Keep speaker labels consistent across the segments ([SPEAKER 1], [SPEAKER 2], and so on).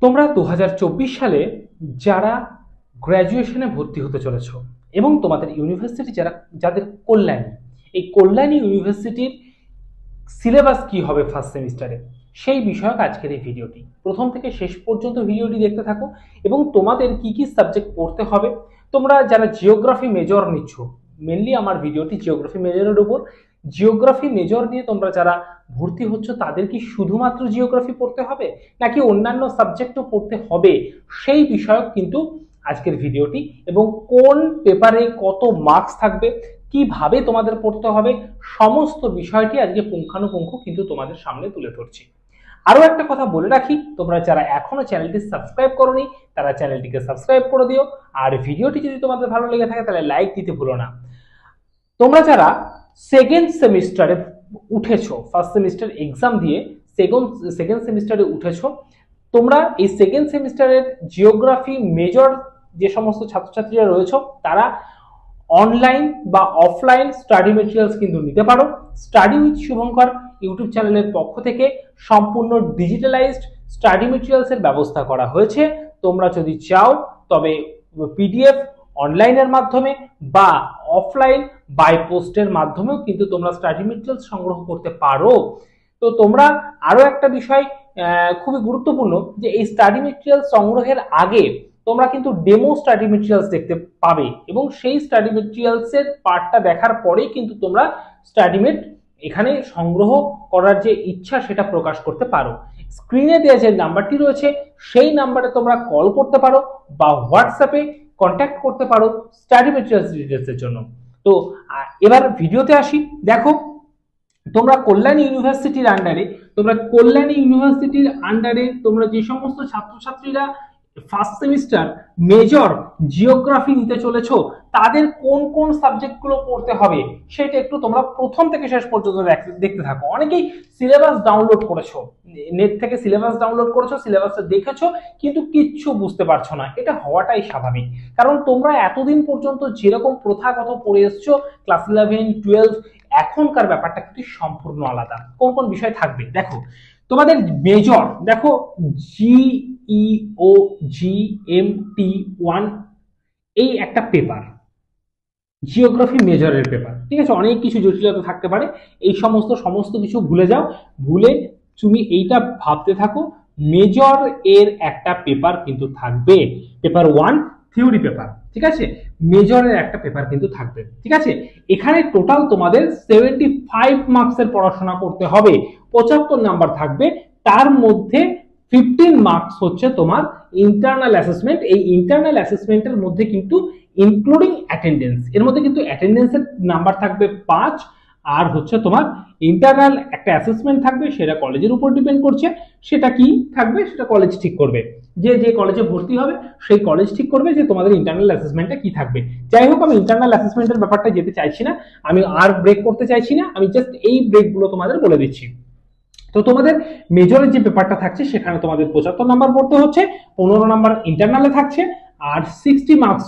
[SPEAKER 1] তোমরা 2024 সালে যারা গ্র্যাজুয়েশনে ভর্তি হতে চলেছ এবং তোমাদের ইউনিভার্সিটি যাদের কল্যাণী, এই কল্যাণী ইউনিভার্সিটির সিলেবাস কি হবে ফার্স্ট সেমিস্টারে সেই বিষয়ক আজকের এই ভিডিওটি। প্রথম থেকে শেষ পর্যন্ত ভিডিওটি দেখতে থাকো এবং তোমাদের কি কি সাবজেক্ট পড়তে হবে। তোমরা যারা জিওগ্রাফি মেজর নিচ্ছ, মেনলি আমার ভিডিওটি জিওগ্রাফি মেজরের উপর। জিওগ্রাফি মেজর নিয়ে তোমরা যারা ভর্তি হচ্ছ তাদের কি শুধুমাত্র জিওগ্রাফি পড়তে হবে নাকি অন্যান্য সাবজেক্টও পড়তে হবে সেই বিষয়ক কিন্তু আজকের ভিডিওটি, এবং কোন পেপারে কত মার্কস থাকবে, কিভাবে তোমাদের পড়তে হবে, সমস্ত বিষয়টি আজকে পুঙ্খানুপুঙ্খ কিন্তু তোমাদের সামনে তুলে ধরছি। আরো একটা কথা বলে রাখি, তোমরা যারা এখনো চ্যানেলটি সাবস্ক্রাইব করোনি তারা চ্যানেলটিকে সাবস্ক্রাইব করে দিও, আর ভিডিওটি যদি তোমাদের ভালো লেগে থাকে তাহলে লাইক দিতে ভুলো না। তোমরা যারা সেকেন্ড সেমিস্টারে উঠেছো, ফার্স্ট সেমিস্টার এক্সাম দিয়ে সেকেন্ড সেমিস্টারে উঠেছো, তোমরা এই সেকেন্ড সেমিস্টারের জিওগ্রাফি মেজর যে সমস্ত ছাত্রছাত্রীরা রয়েছে তারা অনলাইন বা অফলাইন স্টাডি মেটেরিয়ালস কিন্তু নিতে পারো। স্টাডি উইথ শুভঙ্কর ইউটিউব চ্যানেলের পক্ষ থেকে সম্পূর্ণ ডিজিটালাইজড স্টাডি মেটেরিয়ালসের ব্যবস্থা করা হয়েছে। তোমরা যদি চাও তবে পিডিএফ অনলাইনের মাধ্যমে বা অফলাইন বাই পোস্টের মাধ্যমেও কিন্তু তোমরা স্টাডি মেটেরিয়ালস সংগ্রহ করতে পারো। তো তোমরা আরো একটা বিষয় খুবই গুরুত্বপূর্ণ, যে এই স্টাডি মেটেরিয়াল সংগ্রহের আগে তোমরা কিন্তু ডেমো স্টাডি মেটেরিয়ালস দেখতে পাবে এবং সেই স্টাডি মেটেরিয়ালসের পার্টটা দেখার পরেই কিন্তু তোমরা স্টাডিমেট এখানে সংগ্রহ করার যে ইচ্ছা সেটা প্রকাশ করতে পারো। স্ক্রিনে দেওয়া যে নাম্বারটি রয়েছে সেই নাম্বারে তোমরা কল করতে পারো বা হোয়াটসঅ্যাপে কন্ট্যাক্ট করতে পারো স্টাডি মেটেরিয়ালস ডিটেলসের জন্য। তো এবার ভিডিওতে আসি। দেখো, তোমরা কল্যাণী ইউনিভার্সিটির আন্ডারে তোমরা যে সমস্ত ছাত্রছাত্রীরা ফার্স্ট সেমিস্টার মেজর জিওগ্রাফি নিতে চলেছো তাদের কোন কোন সাবজেক্টগুলো পড়তে হবে সেটা একটু তোমরা প্রথম থেকে শেষ পর্যন্ত দেখতে থাকো। অনেকেই সিলেবাস ডাউনলোড করেছো, নেট থেকে সিলেবাস ডাউনলোড করেছো, সিলেবাসটা দেখেছো কিন্তু কিচ্ছু বুঝতে পারছো না। এটা হওয়াটাই স্বাভাবিক, কারণ তোমরা এতদিন পর্যন্ত যেরকম প্রথাগত পড়ে এসছো ক্লাস 11, 12, এখনকার ব্যাপারটা কিন্তু সম্পূর্ণ আলাদা। কোন কোন বিষয় থাকবে দেখো। তোমাদের মেজর দেখো, GEOGMT1 এই একটা পেপার, জিওগ্রাফি মেজরের পেপার, ঠিক আছে। অনেক কিছু জটিলতা থাকতে পারে, এই সমস্ত কিছু ভুলে যাও। ভুলে তুমি এইটা ভাবতে থাকো, মেজর এর একটা পেপার কিন্তু থাকবে, পেপার 1 থিওরি পেপার, ঠিক আছে। মেজরের একটা পেপার কিন্তু থাকবে, ঠিক আছে। এখানে টোটাল তোমাদের 75 মার্কসের পড়াশোনা করতে হবে, 75 নাম্বার থাকবে। তার মধ্যে 15 মার্কস হচ্ছে তোমার ইন্টারনাল অ্যাসেসমেন্ট। এই ইন্টারনাল অ্যাসেসমেন্টের মধ্যে কিন্তু ইনক্লুডিং অ্যাটেন্ডেন্স, এর মধ্যে কিন্তু অ্যাটেন্ডেন্সের নাম্বার থাকবে 5, আর হচ্ছে তোমার ইন্টারনাল একটা অ্যাসেসমেন্ট থাকবে, সেটা কলেজের উপর ডিপেন্ড করছে। সেটা কি থাকবে সেটা কলেজ ঠিক করবে, যে কলেজে ভর্তি হবে সেই কলেজ ঠিক করবে যে তোমাদের ইন্টারনাল অ্যাসেসমেন্টটা কি থাকবে। যাই হোক, আমি ইন্টারনাল অ্যাসেসমেন্টের ব্যাপারটা যেতে চাইছি না, আমি আর ব্রেক করতে চাইছি না, আমি জাস্ট এই ব্রেকগুলো তোমাদের বলে দিচ্ছি। তো তোমাদের মেজরের যে পেপারটা থাকছে সেখানে তোমাদের 75 নাম্বার পড়তে হচ্ছে, 15 নাম্বার ইন্টারনালে থাকছে, আর 60 মার্কস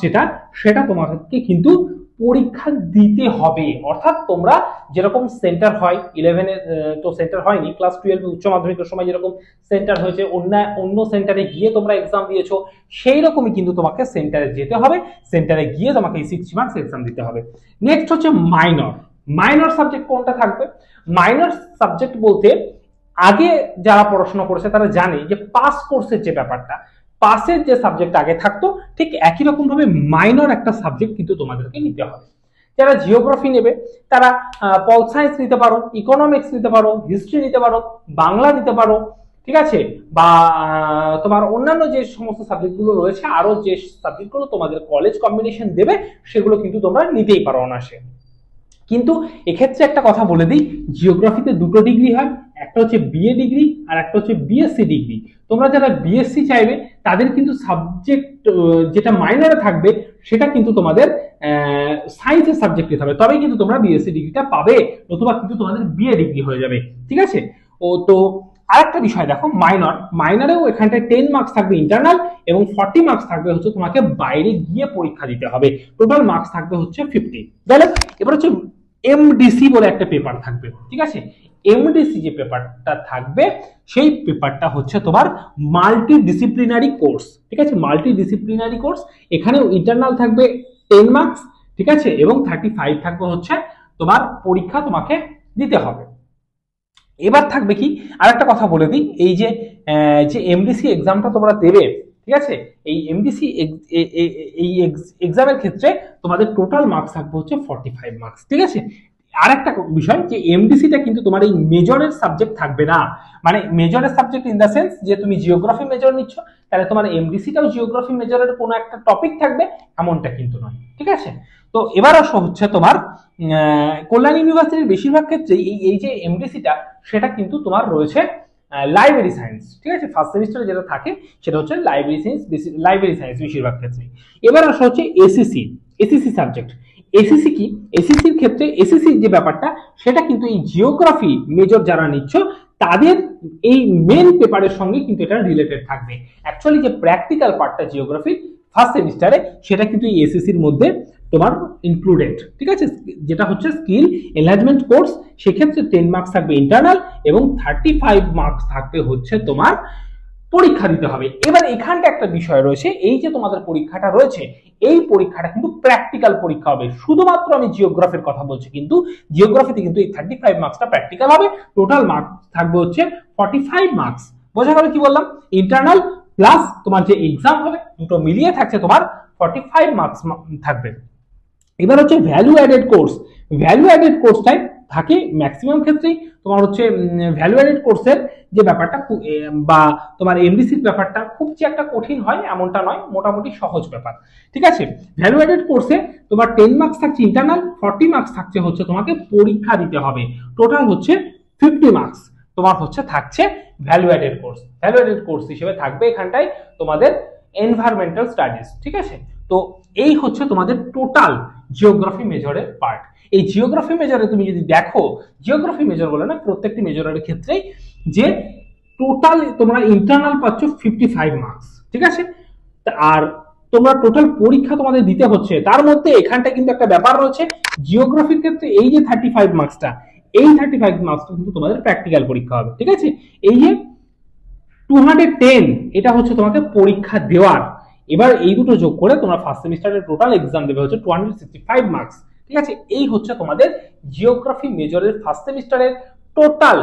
[SPEAKER 1] সেটা তোমাদেরকে কিন্তু পরীক্ষা দিতে হবে। অর্থাৎ তোমরা যেরকম সেন্টার হয় 11-এ তো সেন্টার হয়নি, ক্লাস 12 উচ্চ মাধ্যমিকের সময় যেরকম সেন্টার হয়েছে, অন্য সেন্টারে গিয়ে তোমরা এক্সাম দিয়েছো, সেই রকমই কিন্তু তোমাকে সেন্টারে যেতে হবে, সেন্টারে গিয়ে তোমাকে এই 60 মার্কস এক্সাম দিতে হবে। নেক্সট হচ্ছে মাইনর সাবজেক্ট কোনটা থাকবে। মাইনর সাবজেক্ট বলতে আগে যারা পড়াশোনা করেছে তারা জানে যে পাস কোর্সের যে ব্যাপারটা, পাসের যে সাবজেক্ট আগে থাকতো ঠিক একই রকম ভাবে মাইনর একটা সাবজেক্ট কিন্তু তোমাদেরকে নিতে হবে। যারা জিওগ্রাফি নেবে তারা পল সায়েন্স নিতে পারো, ইকোনমিক্স নিতে পারো, হিস্ট্রি নিতে পারো, বাংলা নিতে পারো, ঠিক আছে। বা তোমার অন্যান্য যে সমস্ত সাবজেক্টগুলো রয়েছে, আরো যে সাবজেক্টগুলো তোমাদের কলেজ কম্বিনেশন দেবে সেগুলো কিন্তু তোমরা নিতেই পারো অনায়াসে। কিন্তু এক্ষেত্রে একটা কথা বলে দিই, জিওগ্রাফিতে দুটো ডিগ্রি হয়, একটা হচ্ছে বিএ ডিগ্রি আর একটা হচ্ছে বিএসসি ডিগ্রি। তোমরা যারা বিএসসি চাইবে তাদের কিন্তু সাবজেক্ট যেটা মাইনরে থাকবে সেটা কিন্তু তোমাদের সায়েন্সের সাবজেক্ট নিতে হবে, তবেই কিন্তু তোমরা বিএসসি ডিগ্রিটা পাবে, নতুবা কিন্তু তোমাদের বিএ ডিগ্রি হয়ে যাবে, ঠিক আছে। তো আরেকটা বিষয় দেখো, মাইনরেও এখানটায় 10 মার্কস থাকবে ইন্টারনাল এবং 40 মার্কস থাকবে হচ্ছে তোমাকে বাইরে গিয়ে পরীক্ষা দিতে হবে, টোটাল মার্কস থাকবে হচ্ছে 50। তাহলে এবার হচ্ছে এমডিসি বলে একটা পেপার থাকবে, ঠিক আছে। এমডিসি যে পেপারটা থাকবে সেই পেপারটা হচ্ছে তোমার মাল্টি ডিসিপ্লিনারি কোর্স, ঠিক আছে, মাল্টি ডিসিপ্লিনারি কোর্স। এখানেও ইন্টারনাল থাকবে 10 মার্কস, ঠিক আছে, এবং 35 থাকবে হচ্ছে তোমার পরীক্ষা তোমাকে দিতে হবে। এবার থাকবে কি, আর একটা কথা বলে দিই, এই যে এমডিসি এক্সামটা তোমরা দেবে, ঠিক আছে, এই এমডিসি এই এক্সামের ক্ষেত্রে তোমাদের টোটাল মার্কস থাকবে হচ্ছে 45 মার্কস, ঠিক আছে। আর একটা বিষয় যে এমডিসিটা কিন্তু তোমার এই মেজরের সাবজেক্ট থাকবে না, মানে মেজরের সাবজেক্ট ইন দ্য সেন্স যে তুমি জিওগ্রাফি মেজর নিচ্ছ তাহলে তোমার এমডিসিটাও জিওগ্রাফি মেজরের কোনো একটা টপিক থাকবে এমনটা কিন্তু নয়, ঠিক আছে। তো এবার আসো হচ্ছে তোমার কল্যাণ ইউনিভার্সিটির বেশিরভাগ ক্ষেত্রেই এই যে এমডিসিটা সেটা কিন্তু তোমার রয়েছে লাইব্রেরি সায়েন্স, ঠিক আছে, ফার্স্ট সেমিস্টারে যেটা থাকে সেটা হচ্ছে লাইব্রেরি সায়েন্স বেশিরভাগ ক্ষেত্রে। এবার আসা হচ্ছে এসিসি সাবজেক্ট। এসিসি কি, এসিসির ক্ষেত্রে এসিসি যে ব্যাপারটা সেটা কিন্তু এই জিওগ্রাফি মেজর যারা নিচ্ছ তাদের এই মেন পেপারের সঙ্গে কিন্তু এটা রিলেটেড থাকবে। অ্যাকচুয়ালি যে প্র্যাকটিক্যাল পার্টটা জিওগ্রাফি ফার্স্ট সেমিস্টারে সেটা কিন্তু এই এসিসির মধ্যে তোমার ইনক্লুডেড, ঠিক আছে, যেটা হচ্ছে স্কিল এনহান্সমেন্ট কোর্স। সেক্ষেত্রে 10 মার্কস থাকবে ইন্টারনাল এবং 35 মার্কস থাকবে হচ্ছে তোমার পরীক্ষা দিতে হবে। এবার এখানটা একটা বিষয় রয়েছে, এই যে তোমাদের পরীক্ষাটা রয়েছে এই পরীক্ষাটা কিন্তু প্র্যাকটিক্যাল পরীক্ষা হবে। শুধুমাত্র আমি জিওগ্রাফির কথা বলছি, কিন্তু জিওগ্রাফিতে কিন্তু এই 35 মার্কসটা প্র্যাকটিক্যাল হবে। টোটাল মার্কস থাকবে হচ্ছে 45 মার্কস। বোঝা গেল কি বললাম, ইন্টারনাল প্লাস তোমার যে এক্সাম হবে দুটো মিলিয়ে থাকছে তোমার 45 মার্কস থাকবে। এবার হচ্ছে value added course. Value added কোর্সটাই থাকে ম্যাক্সিমাম ক্ষেত্রেই তোমার হচ্ছে ভ্যালু অ্যাডেড কোর্সের যে ব্যাপারটা বা তোমার এমডিসির ব্যাপারটা খুব যে একটা কঠিন হয় এমনটা নয়, মোটামুটি সহজ ব্যাপার, ঠিক আছে। ভ্যালু অ্যাডেড কোর্সে তোমার 10 মার্কস থাকছে ইন্টারনাল, 40 মার্কস থাকছে হচ্ছে তোমাকে পরীক্ষা দিতে হবে। টোটাল হচ্ছে 50 মার্কস তোমার হচ্ছে থাকছে value added course. Value added course হিসেবে থাকবে এখানটায় তোমাদের এনভায়রনমেন্টাল স্টাডিজ, ঠিক আছে। তো এই হচ্ছে তোমাদের টোটাল জিওগ্রাফি মেজরের পার্ট। এই জিওগ্রাফি মেজরে তুমি যদি দেখো, জিওগ্রাফি মেজর বলে না, প্রত্যেকটি মেজরের ক্ষেত্রেই যে টোটাল তোমরা ইন্টারনাল পাচ্ছ 55 মার্কস, ঠিক আছে, আর তোমরা টোটাল পরীক্ষা তোমাদের দিতে হচ্ছে। তার মধ্যে এখানটা কিন্তু একটা ব্যাপার রয়েছে, জিওগ্রাফির ক্ষেত্রে এই যে 35 মার্কসটা, এই 35 মার্কসটা কিন্তু তোমাদের প্র্যাকটিক্যাল পরীক্ষা হবে, ঠিক আছে। এই যে 210 এটা হচ্ছে তোমাকে পরীক্ষা দেওয়ার। এবার এই দুটো যোগ করে তোমরা ফার্স্ট সেমিস্টারের টোটাল এক্সাম দেবে হচ্ছে 265 মার্কস, ঠিক আছে। এই হচ্ছে তোমাদের জিওগ্রাফি মেজরের ফার্স্ট সেমিস্টারের টোটাল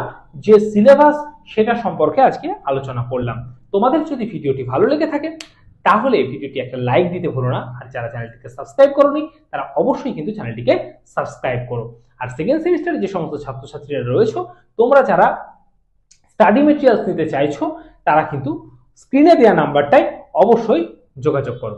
[SPEAKER 1] যে সিলেবাস সেটা সম্পর্কে আজকে আলোচনা করলাম। তোমাদের যদি ভিডিওটি ভালো লেগে থাকে তাহলে ভিডিওটি একটা লাইক দিতে ভুলো না, আর যারা চ্যানেলটিকে সাবস্ক্রাইব করোনি তারা অবশ্যই কিন্তু চ্যানেলটিকে সাবস্ক্রাইব করো। আর সেকেন্ড সেমিস্টারে যে সমস্ত ছাত্রছাত্রীরা রয়েছে তোমরা যারা স্টাডি মেটেরিয়ালস নিতে চাইছো তারা কিন্তু স্ক্রিনে দেওয়া নাম্বারটায় অবশ্যই যোগাযোগ করো।